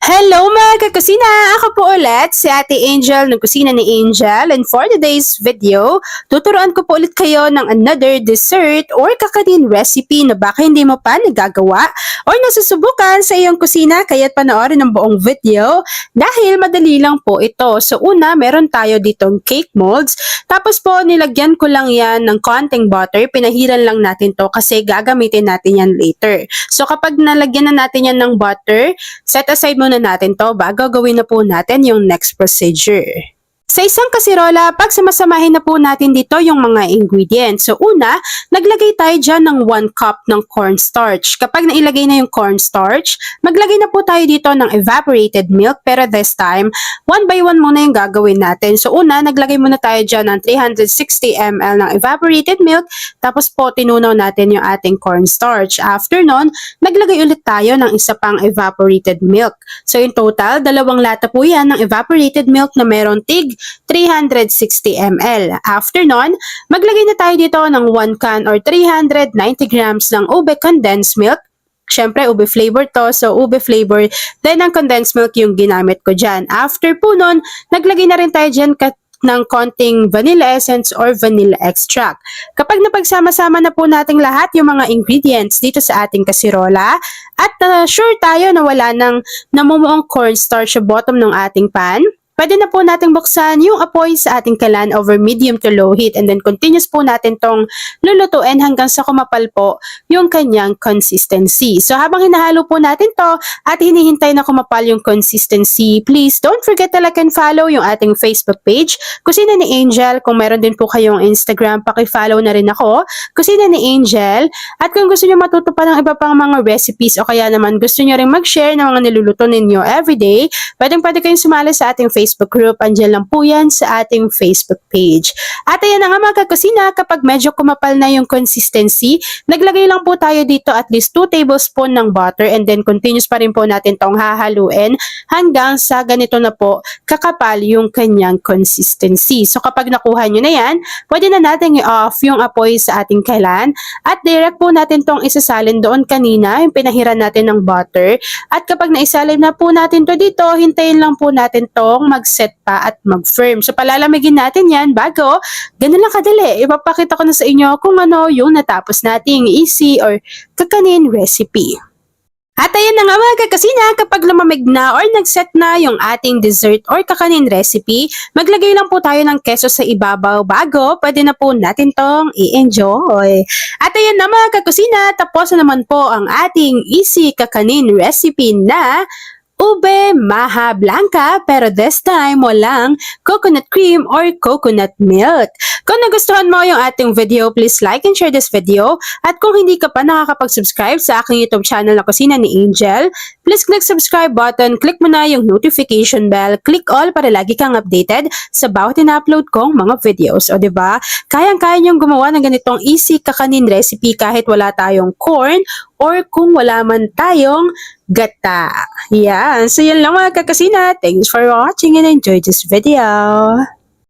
Hello mga kakusina! Ako po ulit si Ate Angel ng Kusina ni Angel, and for today's video, tuturuan ko po ulit kayo ng another dessert or kakanin recipe na baka hindi mo pa nagagawa or nasusubukan sa iyong kusina, kaya't panoorin ang buong video dahil madali lang po ito. So una, meron tayo ditong cake molds, tapos po nilagyan ko lang yan ng konting butter, pinahiran lang natin to kasi gagamitin natin yan later. So kapag nalagyan na natin yan ng butter, set aside muna natin to bago gawin na po natin yung next procedure. Sa isang kasirola, pagsamasamahin na po natin dito yung mga ingredients. So una, naglagay tayo dyan ng 1 cup ng cornstarch. Kapag nailagay na yung cornstarch, maglagay na po tayo dito ng evaporated milk, pero this time, 1 by 1 muna yung gagawin natin. So una, naglagay muna tayo dyan ng 360 ml ng evaporated milk, tapos po tinunaw natin yung ating cornstarch. After nun, naglagay ulit tayo ng isa pang evaporated milk. So in total, 2 lata po yan ng evaporated milk na meron tig 360 ml. After nun, maglagay na tayo dito ng 1 can or 390 grams ng ube condensed milk. Siyempre, ube flavor to, so ube flavor, then ang condensed milk yung ginamit ko dyan. After po nun, naglagay na rin tayo dyan ng konting vanilla essence or vanilla extract. Kapag napagsama-sama na po nating lahat yung mga ingredients dito sa ating kasirola, at sure tayo na wala nang namumuong cornstarch sa bottom ng ating pan, pwede na po natin buksan yung apoy sa ating kalan over medium to low heat, and then continuous po natin tong lulutuin hanggang sa kumapal po yung kanyang consistency. So habang hinahalo po natin to at hinihintay na kumapal yung consistency, please don't forget to like and follow yung ating Facebook page, Kusina ni Angel. Kung meron din po kayong Instagram, paki-follow na rin ako, Kusina ni Angel. At kung gusto nyo matuto pa ng iba pang mga recipes o kaya naman gusto nyo rin mag-share ng mga niluluto ninyo everyday, pwede kayong sumali sa ating Facebook group. Andiyan lang po yan sa ating Facebook page. At ayan na nga mga kakusina, kapag medyo kumapal na yung consistency, naglagay lang po tayo dito at least 2 tablespoon ng butter, and then continuous pa rin po natin tong hahaluin hanggang sa ganito na po kakapal yung kanyang consistency. So kapag nakuha nyo na yan, pwede na natin i-off yung apoy sa ating kalan at direct po natin tong isasalin doon kanina, yung pinahiran natin ng butter. At kapag naisalin na po natin to dito, hintayin lang po natin tong mag-set pa at mag-firm. So palalamigin natin yan bago, ganun lang kadali. Ipapakita ko na sa inyo kung ano yung natapos nating easy or kakanin recipe. At ayan na nga mga kakasina, kapag lumamig na or nag-set na yung ating dessert or kakanin recipe, maglagay lang po tayo ng keso sa ibabaw bago pwede na po natin tong i-enjoy. At ayan na mga kakusina, tapos na naman po ang ating easy kakanin recipe na ube maha blanca, pero this time walang coconut cream or coconut milk. Kung nagustuhan mo yung ating video, please like and share this video. At kung hindi ka pa nakakapag-subscribe sa aking YouTube channel na Kusina ni Angel, please click subscribe button, click mo na yung notification bell, click all para lagi kang updated sa bawat ina-upload kong mga videos. O diba, kayang-kaya niyong gumawa ng ganitong easy kakanin recipe kahit wala tayong corn or kung wala man tayong gata. Yan. So yan lang mga kakasina. Thanks for watching and enjoy this video.